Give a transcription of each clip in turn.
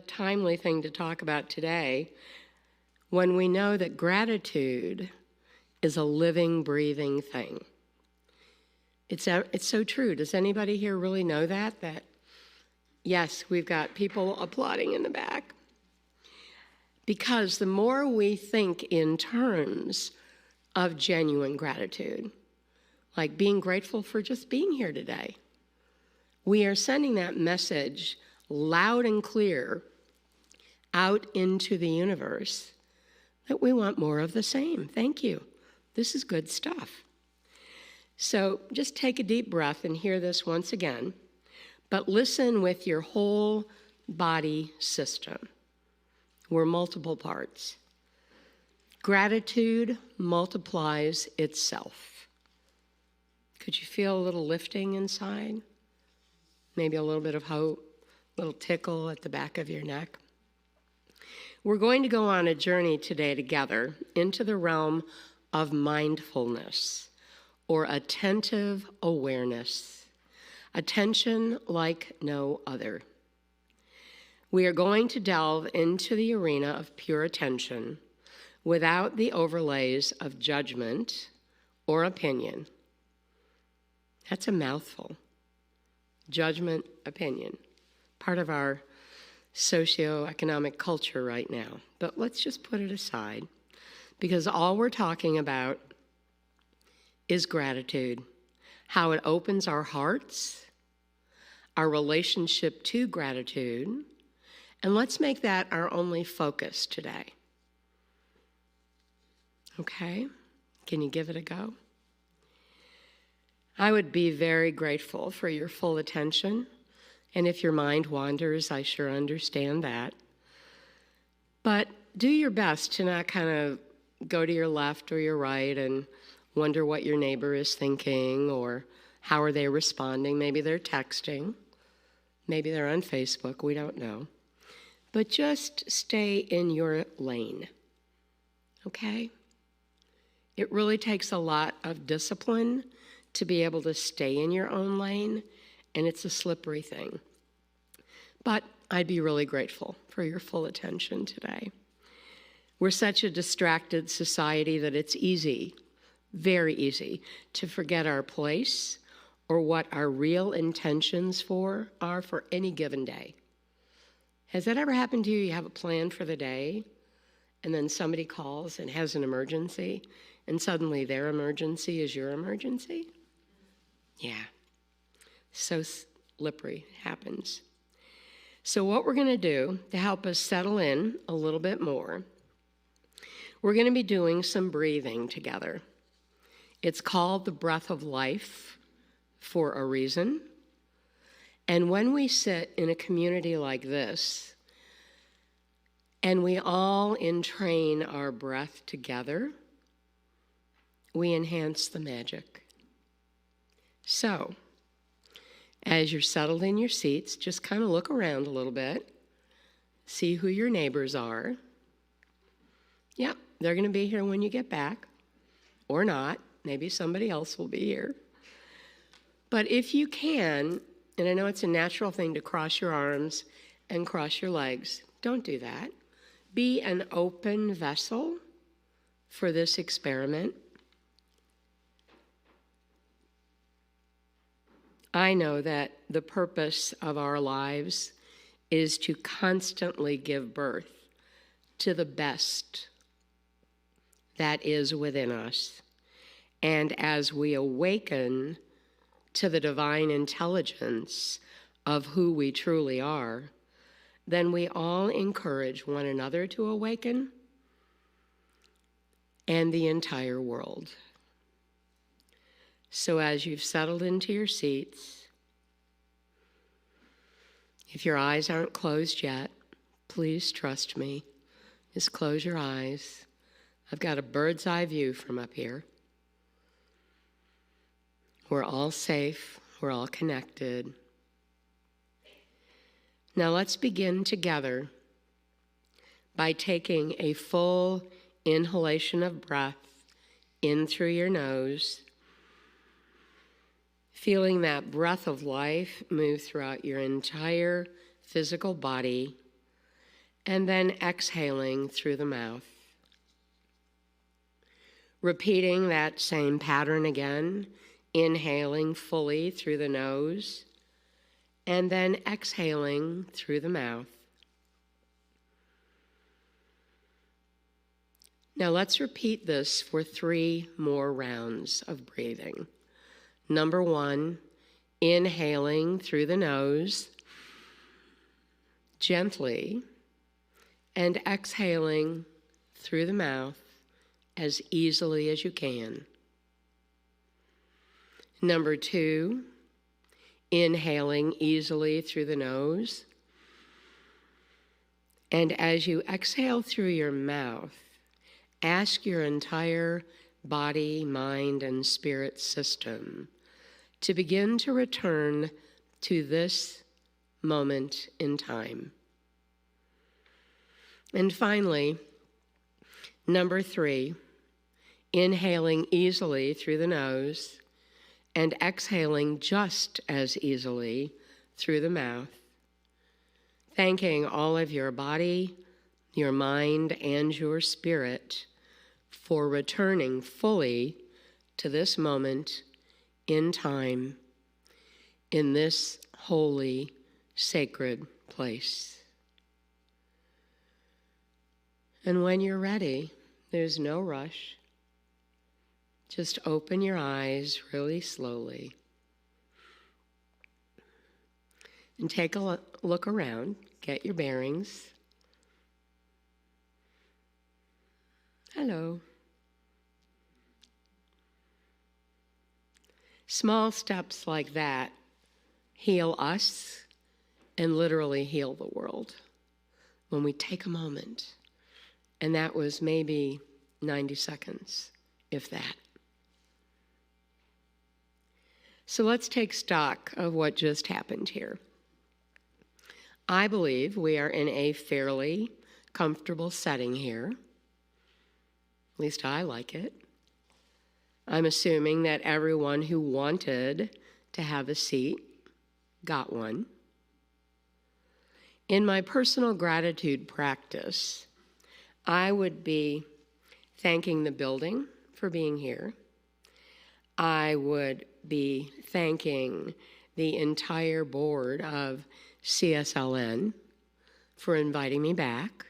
timely thing to talk about today when we know that gratitude is a living, breathing thing. It's so true. Does anybody here really know that? That, yes, we've got people applauding in the back. Because the more we think in terms of genuine gratitude, like being grateful for just being here today, we are sending that message loud and clear out into the universe that we want more of the same. Thank you. This is good stuff. So just take a deep breath and hear this once again, but listen with your whole body system. We're multiple parts. Gratitude multiplies itself. Could you feel a little lifting inside? Maybe a little bit of hope, a little tickle at the back of your neck. We're going to go on a journey today together into the realm of mindfulness, or attentive awareness, attention like no other. We are going to delve into the arena of pure attention without the overlays of judgment or opinion. That's a mouthful. Judgment, opinion, part of our socioeconomic culture right now. But let's just put it aside, because all we're talking about is gratitude, how it opens our hearts, our relationship to gratitude, and let's make that our only focus today. Okay? Can you give it a go? I would be very grateful for your full attention, and if your mind wanders, I sure understand that. But do your best to not kind of go to your left or your right and wonder what your neighbor is thinking or how are they responding. Maybe they're texting. Maybe they're on Facebook. We don't know. But just stay in your lane, okay? It really takes a lot of discipline to be able to stay in your own lane, and it's a slippery thing. But I'd be really grateful for your full attention today. We're such a distracted society that it's easy, very easy, to forget our place or what our real intentions are for any given day. Has that ever happened to you? You have a plan for the day, and then somebody calls and has an emergency, and suddenly their emergency is your emergency? Yeah, so slippery happens. So what we're going to do to help us settle in a little bit more, we're going to be doing some breathing together. It's called the breath of life for a reason. And when we sit in a community like this, and we all entrain our breath together, we enhance the magic. So, as you're settled in your seats, just kind of look around a little bit, see who your neighbors are. Yep, they're going to be here when you get back, or not. Maybe somebody else will be here. But if you can, and I know it's a natural thing to cross your arms and cross your legs, don't do that. Be an open vessel for this experiment. I know that the purpose of our lives is to constantly give birth to the best that is within us. And as we awaken to the divine intelligence of who we truly are, then we all encourage one another to awaken and the entire world. So as you've settled into your seats, if your eyes aren't closed yet, please trust me. Just close your eyes. I've got a bird's eye view from up here. We're all safe. We're all connected. Now let's begin together by taking a full inhalation of breath in through your nose, feeling that breath of life move throughout your entire physical body and then exhaling through the mouth. Repeating that same pattern again, inhaling fully through the nose, and then exhaling through the mouth. Now let's repeat this for 3 more rounds of breathing. Number 1, inhaling through the nose, gently, and exhaling through the mouth as easily as you can. Number 2, inhaling easily through the nose, and as you exhale through your mouth, ask your entire body, mind, and spirit system to begin to return to this moment in time. And finally, number 3, inhaling easily through the nose and exhaling just as easily through the mouth, thanking all of your body, your mind, and your spirit for returning fully to this moment in time, in this holy, sacred place. And when you're ready, there's no rush. Just open your eyes really slowly and take a look around, get your bearings. Hello. Small steps like that heal us and literally heal the world when we take a moment. And that was maybe 90 seconds, if that. So let's take stock of what just happened here. I believe we are in a fairly comfortable setting here. At least I like it. I'm assuming that everyone who wanted to have a seat got one. In my personal gratitude practice, I would be thanking the building for being here. I would be thanking the entire board of CSLN for inviting me back.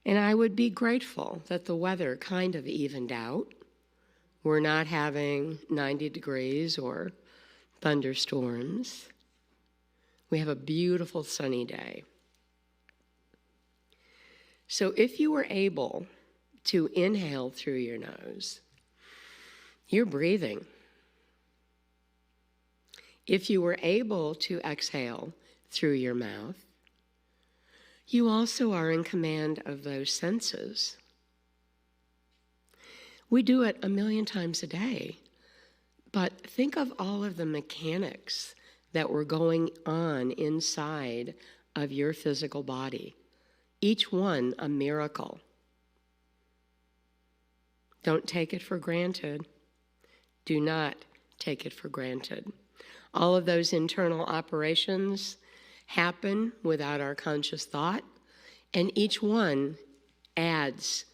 And I would be grateful that the weather kind of evened out. We're not having 90 degrees or thunderstorms. We have a beautiful sunny day. So if you were able to inhale through your nose, you're breathing. If you were able to exhale through your mouth, you also are in command of those senses. We do it 1,000,000 times a day, but think of all of the mechanics that were going on inside of your physical body. Each one a miracle. Don't take it for granted. Do not take it for granted. All of those internal operations happen without our conscious thought, and each one adds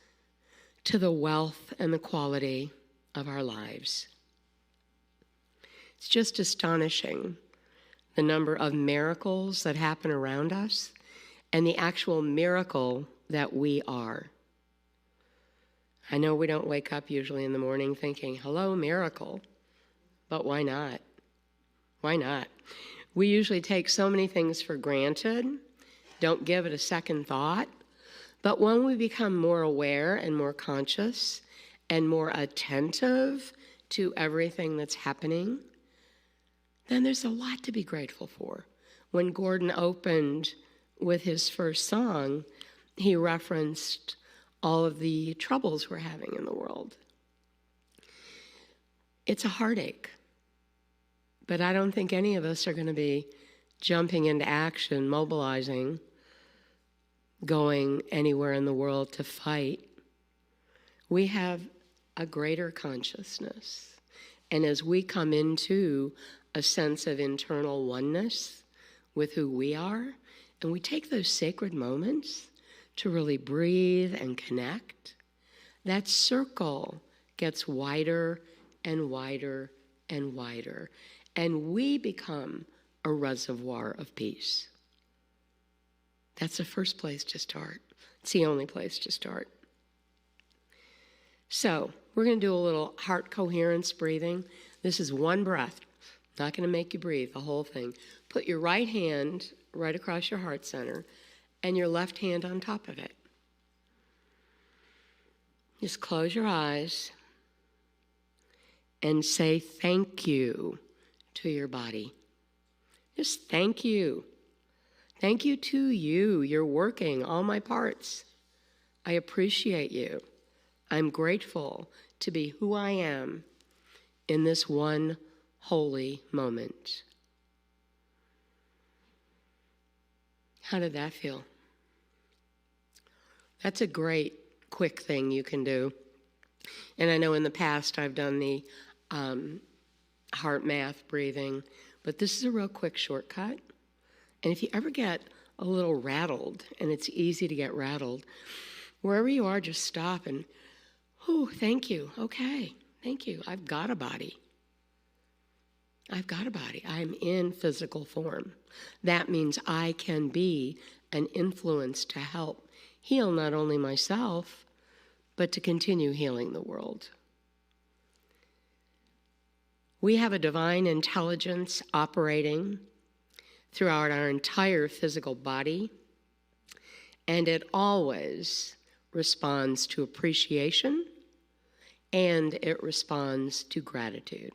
to the wealth and the quality of our lives. It's just astonishing the number of miracles that happen around us and the actual miracle that we are. I know we don't wake up usually in the morning thinking, hello, miracle, but why not? Why not? We usually take so many things for granted, don't give it a second thought, but when we become more aware and more conscious and more attentive to everything that's happening, then there's a lot to be grateful for. When Gordon opened with his first song, he referenced all of the troubles we're having in the world. It's a heartache. But I don't think any of us are going to be jumping into action, mobilizing, going anywhere in the world to fight. We have a greater consciousness. And as we come into a sense of internal oneness with who we are and we take those sacred moments to really breathe and connect, that circle gets wider and wider and wider, and we become a reservoir of peace. That's the first place to start. It's the only place to start. So we're going to do a little heart coherence breathing. This is one breath. Not going to make you breathe the whole thing. Put your right hand right across your heart center and your left hand on top of it. Just close your eyes and say thank you to your body. Just thank you. Thank you to you. You're working all my parts. I appreciate you. I'm grateful to be who I am in this one holy moment. How did that feel? That's a great, quick thing you can do. And I know in the past I've done the heart math breathing, but this is a real quick shortcut. And if you ever get a little rattled, and it's easy to get rattled, wherever you are, just stop and, thank you. Okay, thank you. I've got a body. I've got a body. I'm in physical form. That means I can be an influence to help heal not only myself, but to continue healing the world. We have a divine intelligence operating throughout our entire physical body, and it always responds to appreciation and it responds to gratitude.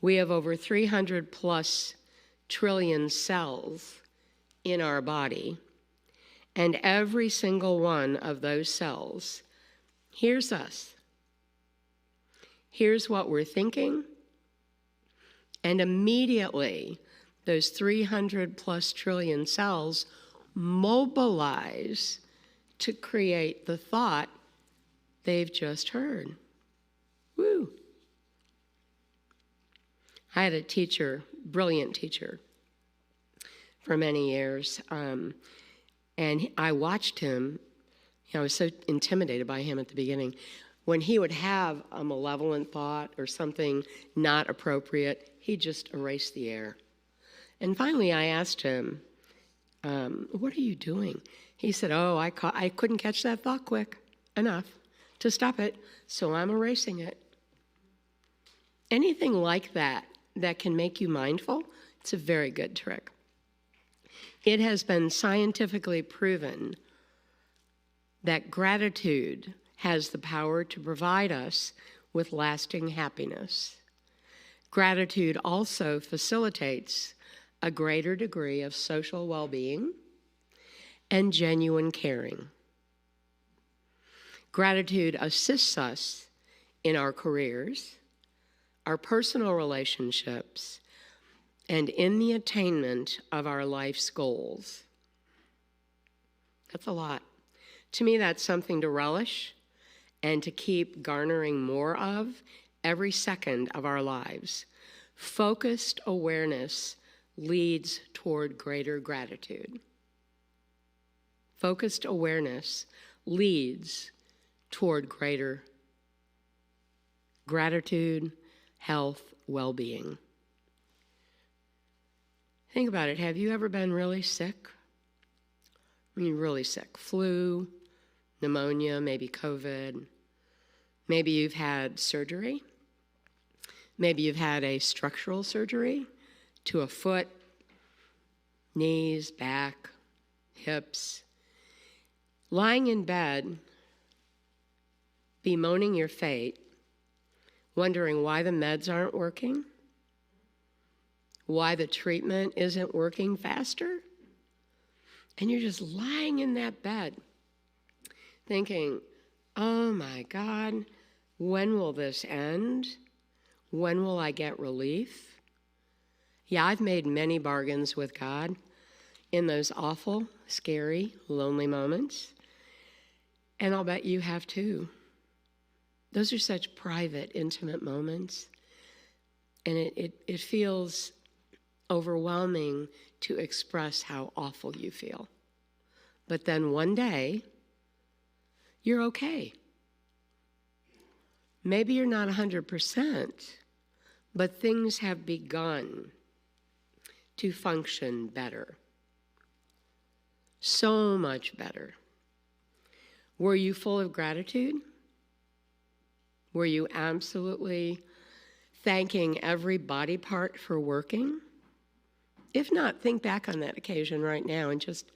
We have over 300 plus trillion cells in our body, and every single one of those cells hears us. Here's what we're thinking, and immediately those 300 plus trillion cells mobilize to create the thought they've just heard. Woo! I had a teacher, brilliant teacher, for many years, and I watched him. I was so intimidated by him at the beginning. When he would have a malevolent thought or something not appropriate, he'd just erase the air. And finally I asked him, what are you doing? He said, I couldn't catch that thought quick enough to stop it, so I'm erasing it. Anything like that can make you mindful, it's a very good trick. It has been scientifically proven that gratitude has the power to provide us with lasting happiness. Gratitude also facilitates a greater degree of social well-being and genuine caring. Gratitude assists us in our careers, our personal relationships, and in the attainment of our life's goals. That's a lot. To me, that's something to relish and to keep garnering more of every second of our lives. Focused awareness leads toward greater gratitude. Focused awareness leads toward greater gratitude, health, well-being. Think about it. Have you ever been really sick? I mean, really sick. Flu, pneumonia, maybe COVID. Maybe you've had surgery. Maybe you've had a structural surgery to a foot, knees, back, hips. Lying in bed, bemoaning your fate, wondering why the meds aren't working, why the treatment isn't working faster, and you're just lying in that bed thinking, oh my God, when will this end? When will I get relief? Yeah, I've made many bargains with God in those awful, scary, lonely moments, and I'll bet you have too. Those are such private, intimate moments, and it feels overwhelming to express how awful you feel. But then one day, you're okay. Maybe you're not 100%, but things have begun to function better. So much better. Were you full of gratitude? Were you absolutely thanking every body part for working? If not, think back on that occasion right now and just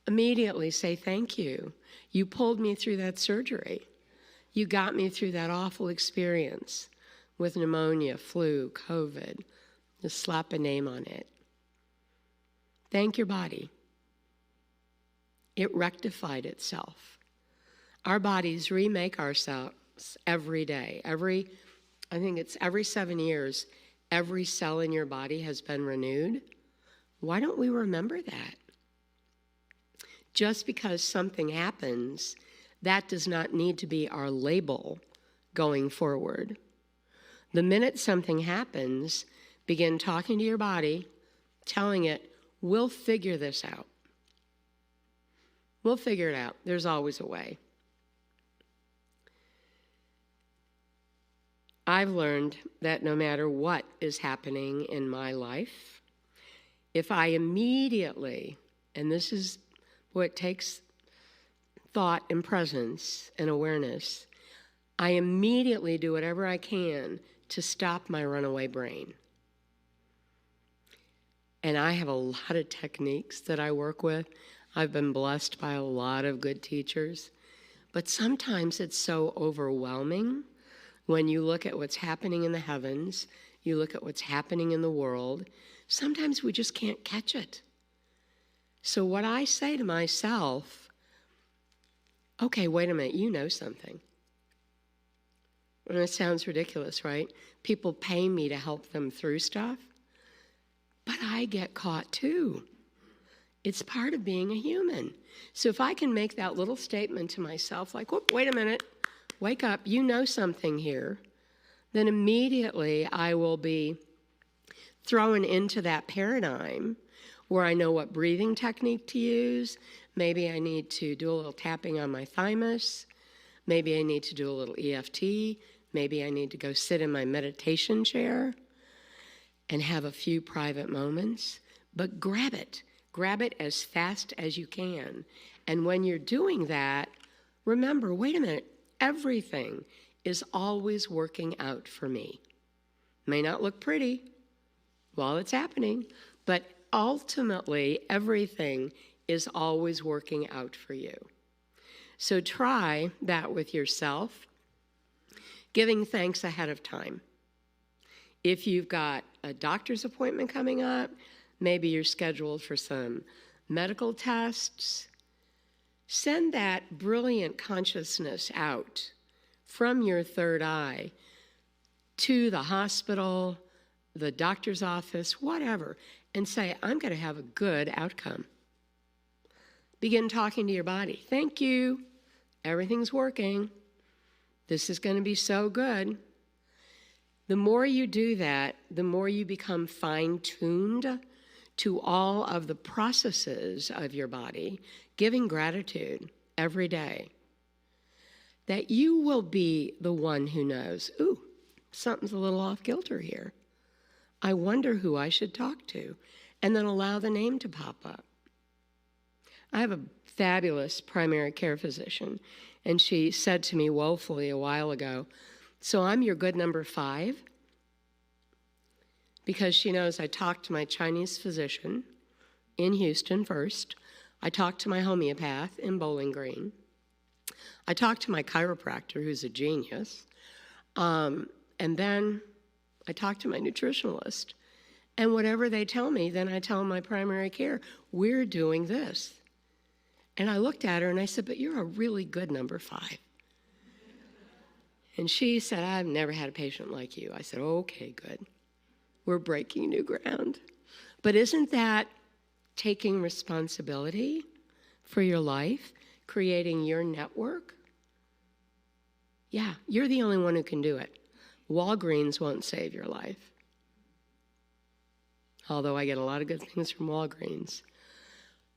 immediately say thank you. You pulled me through that surgery. You got me through that awful experience with pneumonia, flu, COVID. Just slap a name on it. Thank your body. It rectified itself. Our bodies remake ourselves every day. I think it's every 7 years, every cell in your body has been renewed. Why don't we remember that? Just because something happens, that does not need to be our label going forward. The minute something happens, begin talking to your body, telling it, we'll figure this out. We'll figure it out. There's always a way. I've learned that no matter what is happening in my life, if I immediately, and this is what takes thought and presence and awareness, I immediately do whatever I can to stop my runaway brain. And I have a lot of techniques that I work with. I've been blessed by a lot of good teachers. But sometimes it's so overwhelming when you look at what's happening in the heavens, you look at what's happening in the world. Sometimes we just can't catch it. So what I say to myself, okay, wait a minute, you know something. And it sounds ridiculous, right? People pay me to help them through stuff, but I get caught too. It's part of being a human. So if I can make that little statement to myself, like, whoop, wait a minute, wake up, you know something here, then immediately I will be thrown into that paradigm where I know what breathing technique to use. Maybe I need to do a little tapping on my thymus. Maybe I need to do a little EFT. Maybe I need to go sit in my meditation chair and have a few private moments. But grab it. Grab it as fast as you can. And when you're doing that, remember, wait a minute, everything is always working out for me. May not look pretty while it's happening, but ultimately, everything is always working out for you. So try that with yourself, giving thanks ahead of time. If you've got a doctor's appointment coming up, maybe you're scheduled for some medical tests, send that brilliant consciousness out from your third eye to the hospital, the doctor's office, whatever, and say, I'm going to have a good outcome. Begin talking to your body. Thank you. Everything's working. This is going to be so good. The more you do that, the more you become fine-tuned to all of the processes of your body, giving gratitude every day, that you will be the one who knows, ooh, something's a little off kilter here. I wonder who I should talk to, and then allow the name to pop up. I have a fabulous primary care physician, and she said to me woefully a while ago, so I'm your good number 5? Because she knows I talked to my Chinese physician in Houston first. I talked to my homeopath in Bowling Green. I talked to my chiropractor, who's a genius. And then I talk to my nutritionalist. And whatever they tell me, then I tell my primary care, we're doing this. And I looked at her and I said, but you're a really good number 5. And she said, I've never had a patient like you. I said, okay, good. We're breaking new ground. But isn't that taking responsibility for your life, creating your network? Yeah, you're the only one who can do it. Walgreens won't save your life. although I get a lot of good things from Walgreens.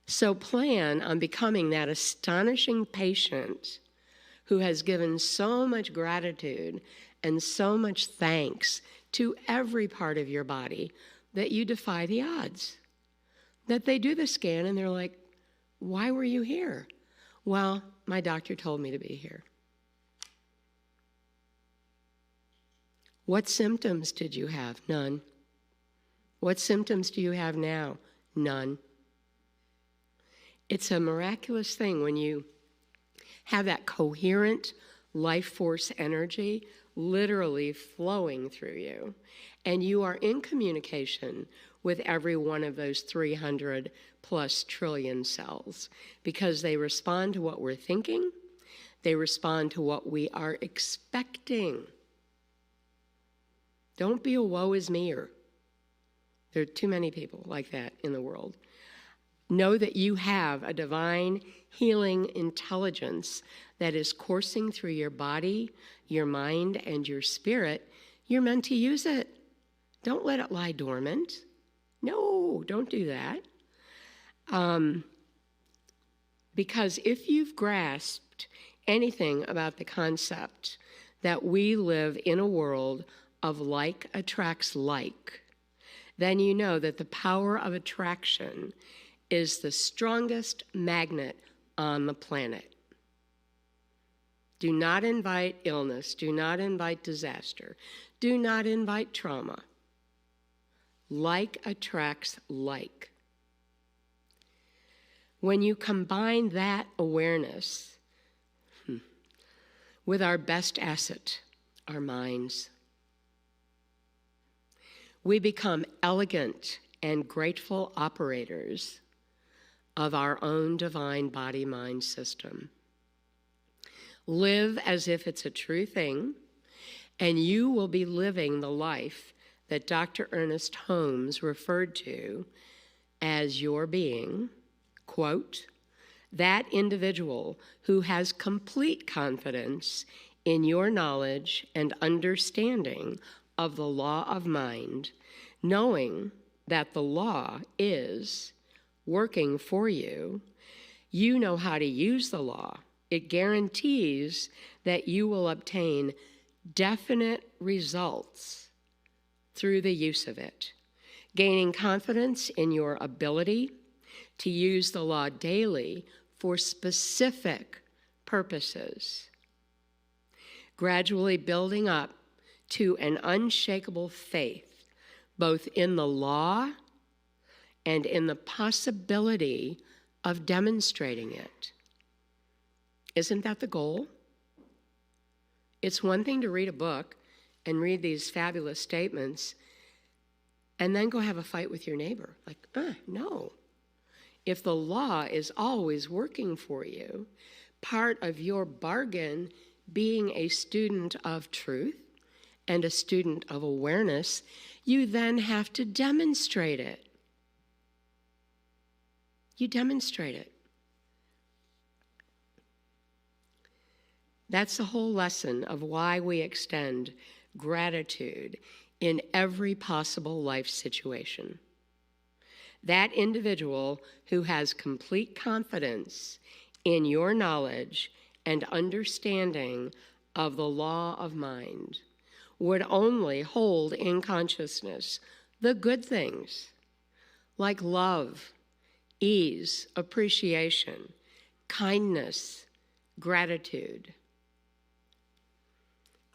So plan on becoming that astonishing patient who has given so much gratitude and so much thanks to every part of your body that you defy the odds. That they do the scan and they're like, why were you here? Well, my doctor told me to be here. What symptoms did you have? None. What symptoms do you have now? None. It's a miraculous thing when you have that coherent life force energy literally flowing through you, and you are in communication with every one of those 300 plus trillion cells, because they respond to what we're thinking, they respond to what we are expecting. Don't be a woe is me-er. There are too many people like that in the world. Know that you have a divine healing intelligence that is coursing through your body, your mind, and your spirit. You're meant to use it. Don't let it lie dormant. No, don't do that. Because if you've grasped anything about the concept that we live in a world of like attracts like, then you know that the power of attraction is the strongest magnet on the planet. Do not invite illness. Do not invite disaster. Do not invite trauma. Like attracts like. When you combine that awareness with our best asset, our minds, we become elegant and grateful operators of our own divine body-mind system. Live as if it's a true thing, and you will be living the life that Dr. Ernest Holmes referred to as your being, quote, that individual who has complete confidence in your knowledge and understanding of the law of mind, knowing that the law is working for you. You know how to use the law. It guarantees that you will obtain definite results through the use of it, gaining confidence in your ability to use the law daily for specific purposes, gradually building up to an unshakable faith, both in the law and in the possibility of demonstrating it. Isn't that the goal? It's one thing to read a book and read these fabulous statements and then go have a fight with your neighbor. Like, no. If the law is always working for you, part of your bargain being a student of truth and a student of awareness, you then have to demonstrate it. You demonstrate it. That's the whole lesson of why we extend gratitude in every possible life situation. That individual who has complete confidence in your knowledge and understanding of the law of mind would only hold in consciousness the good things like love, ease, appreciation, kindness, gratitude.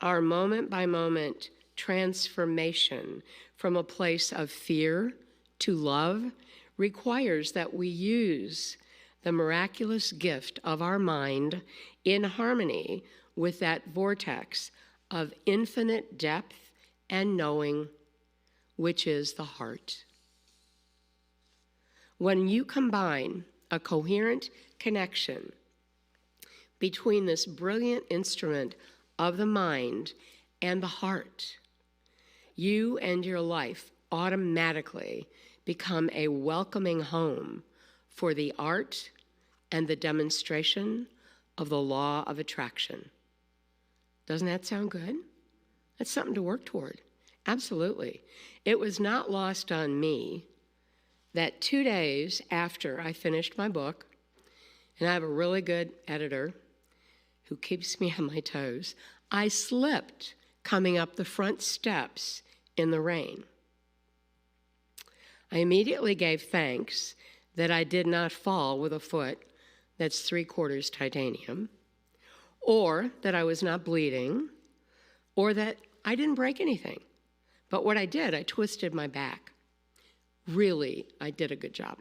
Our moment-by-moment transformation from a place of fear to love requires that we use the miraculous gift of our mind in harmony with that vortex of infinite depth and knowing, which is the heart. When you combine a coherent connection between this brilliant instrument of the mind and the heart, you and your life automatically become a welcoming home for the art and the demonstration of the law of attraction. Doesn't that sound good? That's something to work toward. absolutely. It was not lost on me that 2 days after I finished my book, and I have a really good editor who keeps me on my toes, I slipped coming up the front steps in the rain. I immediately gave thanks that I did not fall with a foot that's 3/4 titanium, or that I was not bleeding, or that I didn't break anything. But what I did, I twisted my back. Really, I did a good job.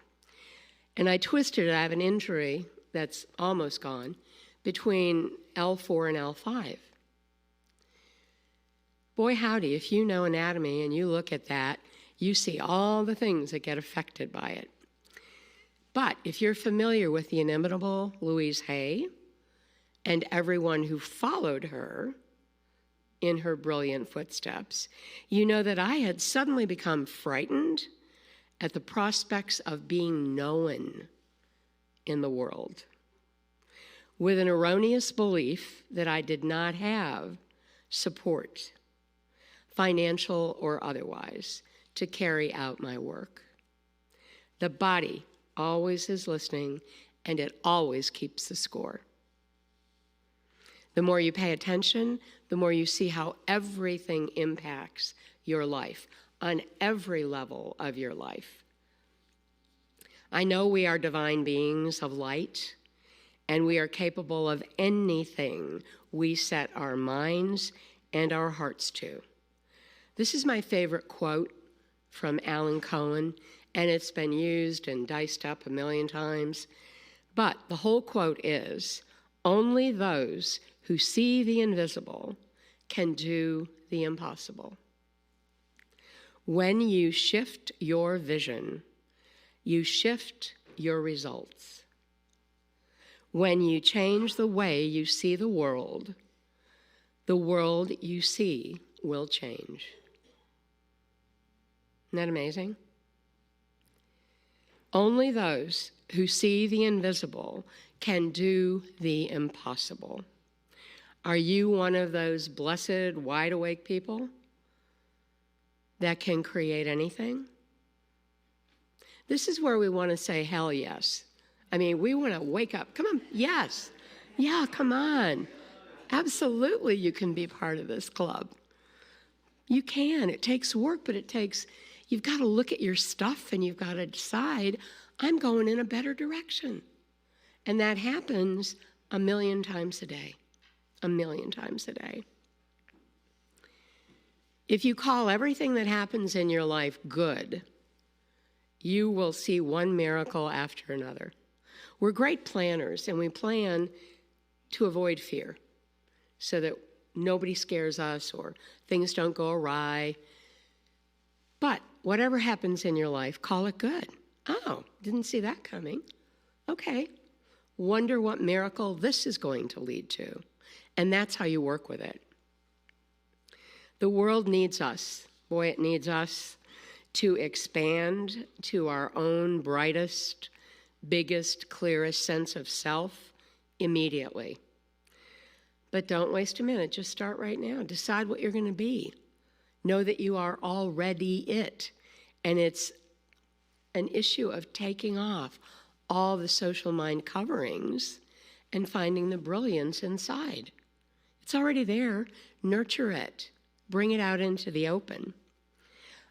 And I twisted it. I have an injury that's almost gone between L4 and L5. Boy, howdy, if you know anatomy and you look at that, you see all the things that get affected by it. But if you're familiar with the inimitable Louise Hay and everyone who followed her in her brilliant footsteps, you know that I had suddenly become frightened at the prospects of being known in the world, with an erroneous belief that I did not have support, financial or otherwise, to carry out my work. The body always is listening, and it always keeps the score. The more you pay attention, the more you see how everything impacts your life on every level of your life. I know we are divine beings of light, and we are capable of anything we set our minds and our hearts to. This is my favorite quote from Alan Cohen, and it's been used and diced up a million times. But the whole quote is, "Only those who see the invisible can do the impossible." When you shift your vision, you shift your results. When you change the way you see the world you see will change. Isn't that amazing? Only those who see the invisible can do the impossible. Are you one of those blessed, wide-awake people that can create anything? This is where we want to say, hell yes. I mean, we want to wake up. Come on, yes. Yeah, come on. Absolutely, you can be part of this club. You can. It takes work, but you've got to look at your stuff and you've got to decide, I'm going in a better direction. And that happens 1,000,000 times a day. 1,000,000 times a day. If you call everything that happens in your life good, you will see one miracle after another. We're great planners, and we plan to avoid fear so that nobody scares us or things don't go awry. But whatever happens in your life, call it good. Oh, didn't see that coming. Okay. Wonder what miracle this is going to lead to. And that's how you work with it. The world needs us. Boy, it needs us to expand to our own brightest, biggest, clearest sense of self immediately. But don't waste a minute. Just start right now. Decide what you're going to be. Know that you are already it. And it's an issue of taking off all the social mind coverings and finding the brilliance inside. It's already there. Nurture it. Bring it out into the open.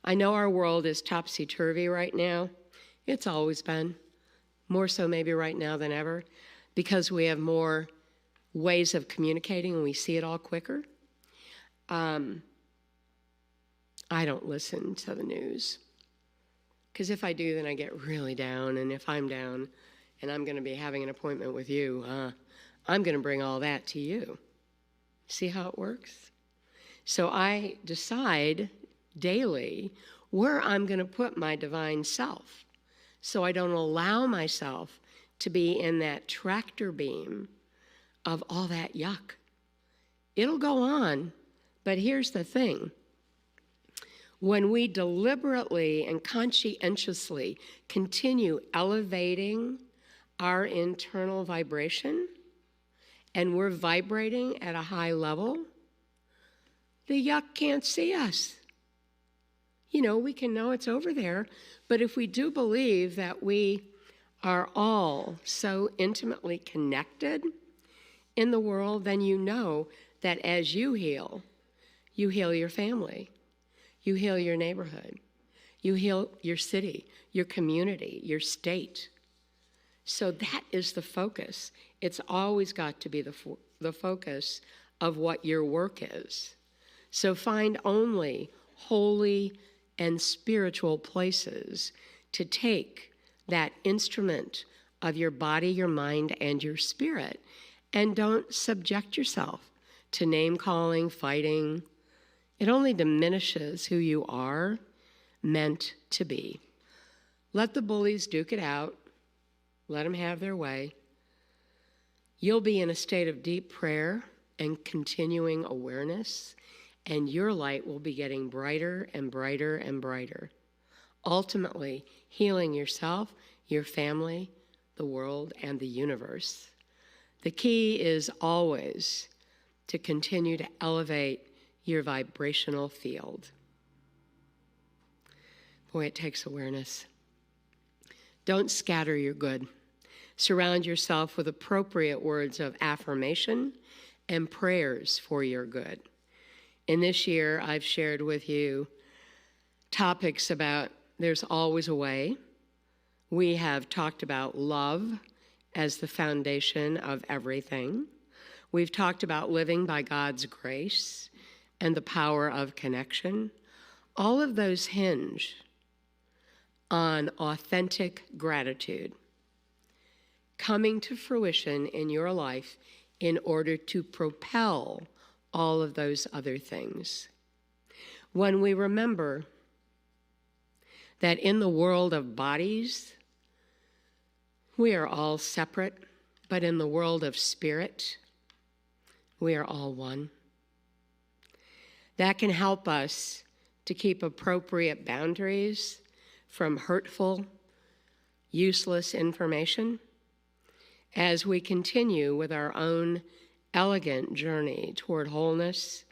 I know our world is topsy-turvy right now. It's always been. More so maybe right now than ever, because we have more ways of communicating and we see it all quicker. I don't listen to the news, because if I do, then I get really down, and if I'm down and I'm going to be having an appointment with you, I'm going to bring all that to you. See how it works? So I decide daily where I'm going to put my divine self, so I don't allow myself to be in that tractor beam of all that yuck. It'll go on, but here's the thing. When we deliberately and conscientiously continue elevating our internal vibration, and we're vibrating at a high level, the yuck can't see us. we can know it's over there. But if we do believe that we are all so intimately connected in the world, then you know that as you heal your family, you heal your neighborhood, you heal your city, your community, your state. So that is the focus. It's always got to be the focus of what your work is. So find only holy and spiritual places to take that instrument of your body, your mind, and your spirit, and don't subject yourself to name-calling, fighting. It only diminishes who you are meant to be. Let the bullies duke it out. Let them have their way. You'll be in a state of deep prayer and continuing awareness, and your light will be getting brighter and brighter and brighter, ultimately healing yourself, your family, the world, and the universe. The key is always to continue to elevate your vibrational field. Boy, it takes awareness. Don't scatter your good. Surround yourself with appropriate words of affirmation and prayers for your good. In this year, I've shared with you topics about there's always a way. We have talked about love as the foundation of everything. We've talked about living by God's grace and the power of connection. All of those hinge on authentic gratitude coming to fruition in your life in order to propel all of those other things. When we remember that in the world of bodies, we are all separate, but in the world of spirit, we are all one. That can help us to keep appropriate boundaries from hurtful, useless information as we continue with our own elegant journey toward wholeness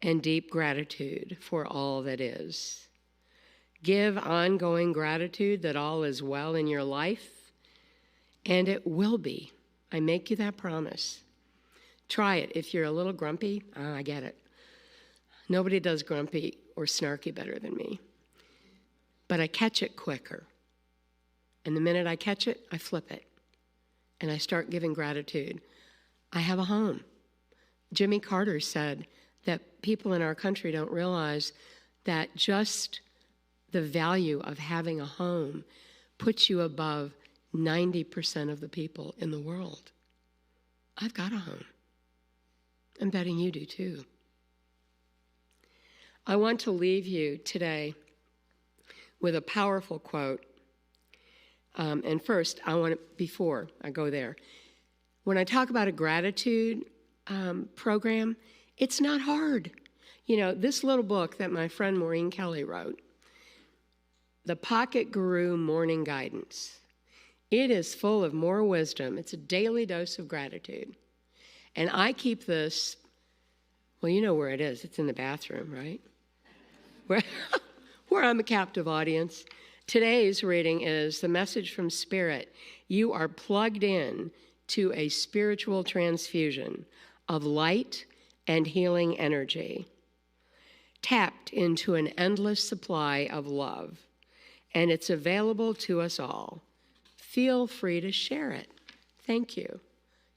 and deep gratitude for all that is. Give ongoing gratitude that all is well in your life, and it will be. I make you that promise. Try it. If you're a little grumpy, I get it. Nobody does grumpy or snarky better than me. But I catch it quicker. And the minute I catch it, I flip it. And I start giving gratitude. I have a home. Jimmy Carter said that people in our country don't realize that just the value of having a home puts you above 90% of the people in the world. I've got a home. I'm betting you do too. I want to leave you today with a powerful quote. And first, before I go there, when I talk about a gratitude program, it's not hard. This little book that my friend Maureen Kelly wrote, The Pocket Guru Morning Guidance, it is full of more wisdom. It's a daily dose of gratitude. And I keep this, well, you know where it is. It's in the bathroom, right? Where I'm a captive audience. Today's reading is The Message from Spirit. You are plugged in to a spiritual transfusion of light and healing energy, tapped into an endless supply of love, and it's available to us all. Feel free to share it. Thank you.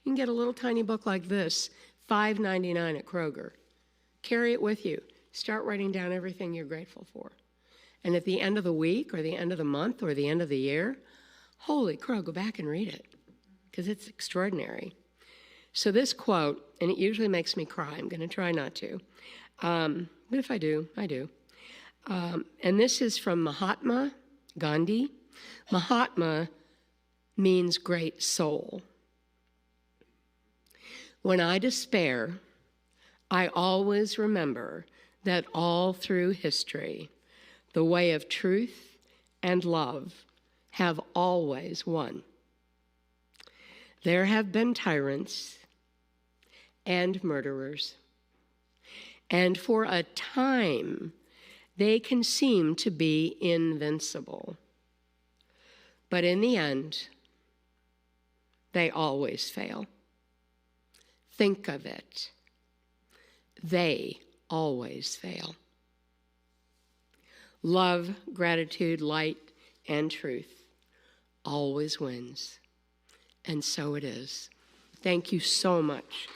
You can get a little tiny book like this, $5.99 at Kroger. Carry it with you. Start writing down everything you're grateful for. And at the end of the week or the end of the month or the end of the year, holy crow, go back and read it because it's extraordinary. So this quote, and it usually makes me cry. I'm going to try not to. But if I do, I do. And this is from Mahatma Gandhi. Mahatma means great soul. When I despair, I always remember that all through history, the way of truth and love have always won. There have been tyrants and murderers, and for a time, They can seem to be invincible. But in the end, they always fail. Think of it. They always fail. Love, gratitude, light, and truth always wins. And so it is. Thank you so much.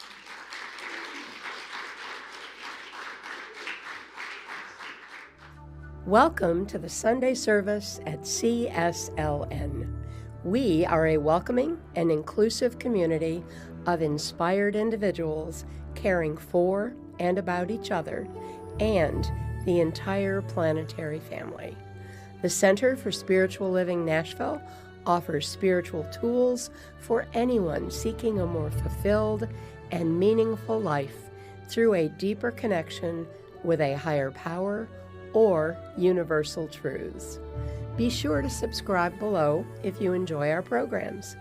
Welcome to the Sunday service at CSLN. We are a welcoming and inclusive community of inspired individuals caring for and about each other and the entire planetary family. The Center for Spiritual Living Nashville offers spiritual tools for anyone seeking a more fulfilled and meaningful life through a deeper connection with a higher power or universal truths. Be sure to subscribe below if you enjoy our programs.